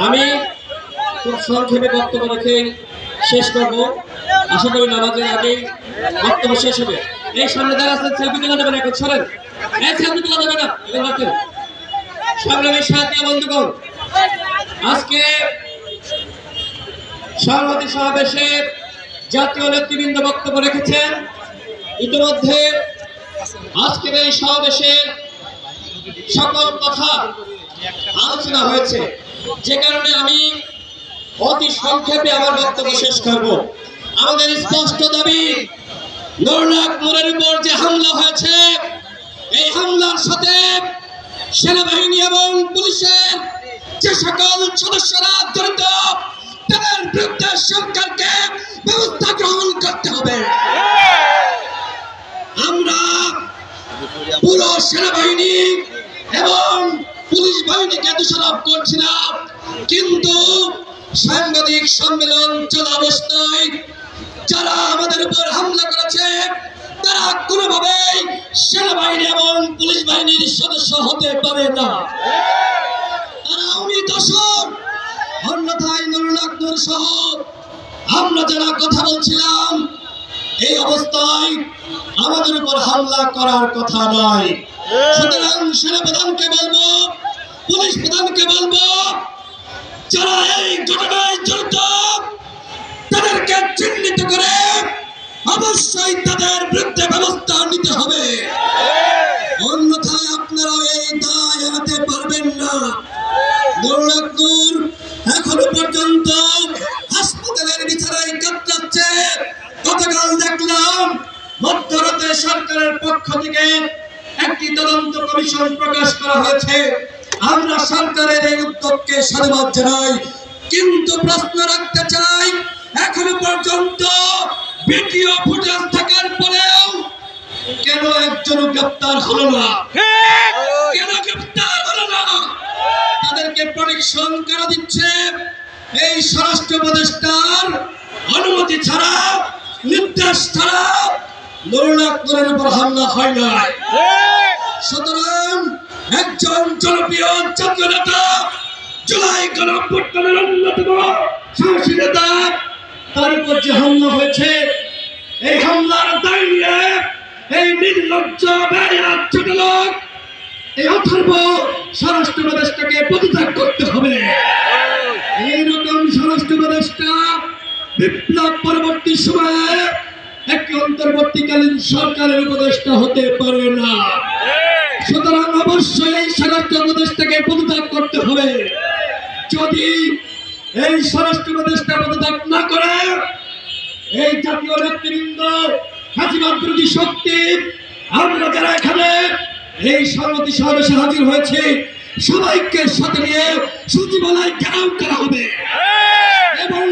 আমি খুব সংক্ষেপে বক্তব্য রেখে শেষ করব। আশা করি নামাজের আগে বক্তব্য শেষ হবে। এই সামনে যারা আছেন সেলফি তোলা যাবে না, এখন সরেন। এই সেলফি তোলা যাবে না, এখন রাখেন। সংগ্রামী সাথী বন্ধুগণ, আজকে সংহতি সমাবেশে জাতীয় নেতৃবৃন্দ বক্তব্য রেখেছেন। ইতিমধ্যে আজকের এই সমাবেশের সকল কথা আলোচনা হয়েছে, যে কারণে আমি অতি সংক্ষেপে আমার বক্তব্য শেষ করব। আমাদের স্পষ্ট দাবি, নুরুন্নাহর উপর যে হামলা হয়েছে, এই হামলার সাথে সেনাবাহিনী এবং পুলিশের যে সকল সদস্যরা জড়িত, তাদের বিরুদ্ধে সরকারকে ব্যবস্থা গ্রহণ করতে হবে। আমরা পুরো সেনাবাহিনী এবং পুলিশ বাহিনীকে দোষারোপ করছি না, কিন্তু সাংবাদিক সম্মেলন চলা অবস্থায় যারা আমাদের উপর হামলা করেছে, তারা কোনোভাবেই সেনাবাহিনী এবং পুলিশ বাহিনীর সদস্য হতে পারে না। তারা আওয়ামী দোষর, অন্যথায় নুরুন্নাহর সহ আমরা যারা কথা বলছিলাম, এই অবস্থায় আমাদের উপর হামলা করার কথা নয়। সুতরাং সেনাপ্রধানকে বলবো, পুলিশ প্রধানকে বলবো, যারা এই ঘটনায় জড়িত তাদেরকে চিহ্নিত করে অবশ্যই তাদের বিরুদ্ধে ব্যবস্থা নিতে হবে। অন্যথায় আপনারা এই দায় এড়াতে পারবেন না। নুরুন্নাহর এখনো পর্যন্ত হাসপাতালের বিছানায় কাতরাচ্ছে। গতকাল দেখলাম মধ্যরাতে সরকারের পক্ষ থেকে একটি তদন্ত কমিশন প্রকাশ করা হয়েছে। আমরা সরকারের এই উদ্যোগকে সাধুবাদ জানাই, কিন্তু প্রশ্ন রাখতে চাই, এখনো পর্যন্ত ভিডিও ফুটেজ থাকার পরেও কেন একজন গ্রেপ্তার হলো না? কেন গ্রেপ্তার হলো না? তাদেরকে প্রোটেকশন করা দিচ্ছে এই স্বরাষ্ট্র উপদেষ্টার অনুমতি ছাড়া, নির্দেশ ছাড়া নুরুন্নাহর উপর হামলা হয় না। সুতরাং একজন জনপ্রিয় জাতীয় নেতা, জুলাই গণঅভ্যুত্থানের অন্যতম সাহসী নেতা, তার উপর যে হামলা হয়েছে, এই হামলার দায় নিয়ে এই নির্লজ্জ বেয়াদব ছোট লোক, এই অথর্ব স্বরাষ্ট্র উপদেষ্টাকে পদত্যাগ করতে হবে। এইরকম স্বরাষ্ট্র উপদেষ্টা বিপ্লব পরবর্তী সময়ে একটি অন্তর্বর্তীকালীন সরকারের উপদেষ্টা হতে পারে না। সুতরাং অবশ্যই এই স্বরাষ্ট্র উপদেষ্টাকে পদত্যাগ করতে হবে। যদি এই স্বরাষ্ট্র উপদেষ্টা পদত্যাগ না করে, এই জাতীয় নেতৃবৃন্দ, ফ্যাসিবাদ বিরোধী শক্তি, আমরা যারা এখানে এই সংহতি সমাবেশে হাজির হয়েছে, সবাইকে সাথে নিয়ে সচিবালয় ঘেরাও করা হবে এবং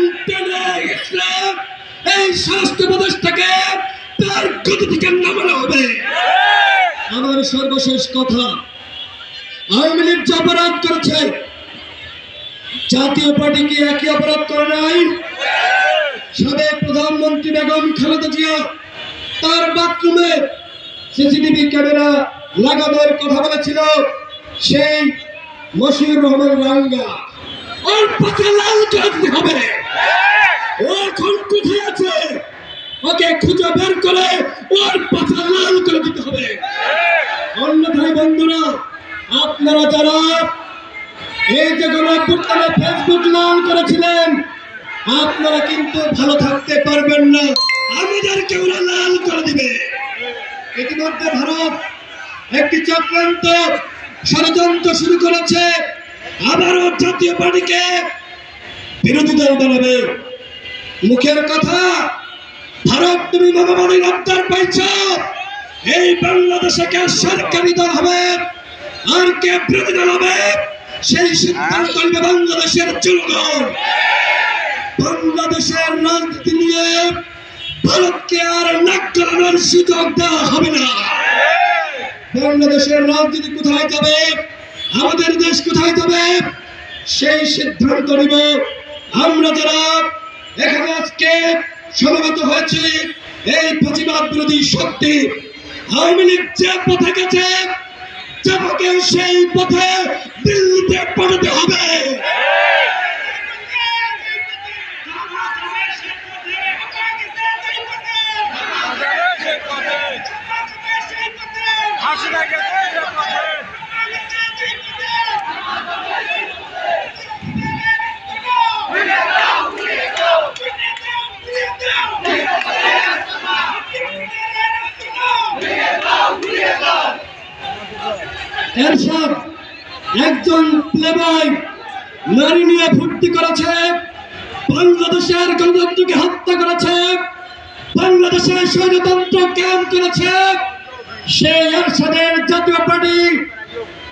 এই স্বরাষ্ট্র উপদেষ্টাকে তার গতি থেকে নামানো হবে। আমার সর্বশেষ কথা, আওয়ামী লীগ যে অপরাধ করেছে, জাতীয় পার্টি কি একই অপরাধ করে নাই? সাবেক প্রধানমন্ত্রী বেগম খালেদা জিয়া তার বাথরুমে সিসিটিভি ক্যামেরা লাগানোর কথা বলেছিল, সেই মশিউর রহমান রাঙ্গা, ওর পাশে লাল করে দিতে হবে। ও এখন কোথায় আছে? ওকে খুঁজে বের করে ওর পাশে লাল করে দিতে হবে। অন্যথায় বন্ধুরা, আপনারা যারা এই যে গণঅভ্যুত্থানে ফেসবুক লাল করেছিলেন, আপনারা কিন্তু ভালো থাকতে পারবেন না, আমাদেরকে ওরা লাল করে দিবে। ইতিমধ্যে ভারত একটি চক্রান্ত ষড়যন্ত্র শুরু করেছে, আবারও জাতীয় পার্টিকে বিরোধী দল বানাবে। মুখের কথা, ভারত তুমি মহামারীর আবদার পাইছ, এই বাংলাদেশে কে সরকারি দল হবে আর কে বিরোধী দল হবে, সেই সিদ্ধান্ত নিবে বাংলাদেশের জনগণ। বাংলাদেশের রাজনীতি নিয়ে ভারতকে আর নাক গলানোর সুযোগ দেওয়া হবে না। বাংলাদেশের রাজনীতি কোথায় যাবে, আমাদের দেশ কোথায় যাবে, সেই সিদ্ধান্ত নিব আমরা যারা এখানে আজকে সমবেত হয়েছে। এই ফ্যাসিবাদ বিরোধী শক্তি আওয়ামী লীগ যে পথে গেছে, যাকে সেই পথে দিল্লিতে পাঠাতে হবে। এরশাদ একজন প্লেবয় নারী নিয়ে ফুর্তি করেছে, বাংলাদেশের গণতন্ত্রকে হত্যা করেছে, বাংলাদেশের স্বৈরতন্ত্র ক্যাম্প করেছে। সেই এরশাদের জাতীয় পার্টি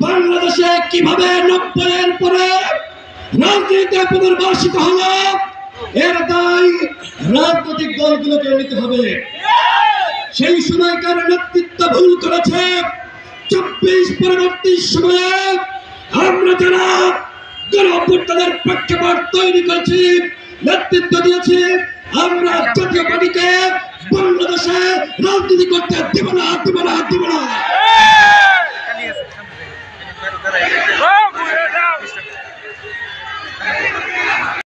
বাংলাদেশে কিভাবে 90-এর পরে রাজনীতিতে পুনর্বাসিত হলো, এর দায় রাজনৈতিক দলগুলোকে নিতে হবে। সেই সময়কার নেতৃত্ব ভুল করেছে। 24 পরবর্তী সময়ে আমরা যারা গণঅভ্যুত্থানের প্রেক্ষাপট তৈরি করেছি, নেতৃত্ব দিয়েছি, আমরা জাতীয় পার্টিকে বাংলাদেশে রাজনীতি করতে দেব না, দেব না, দেব না।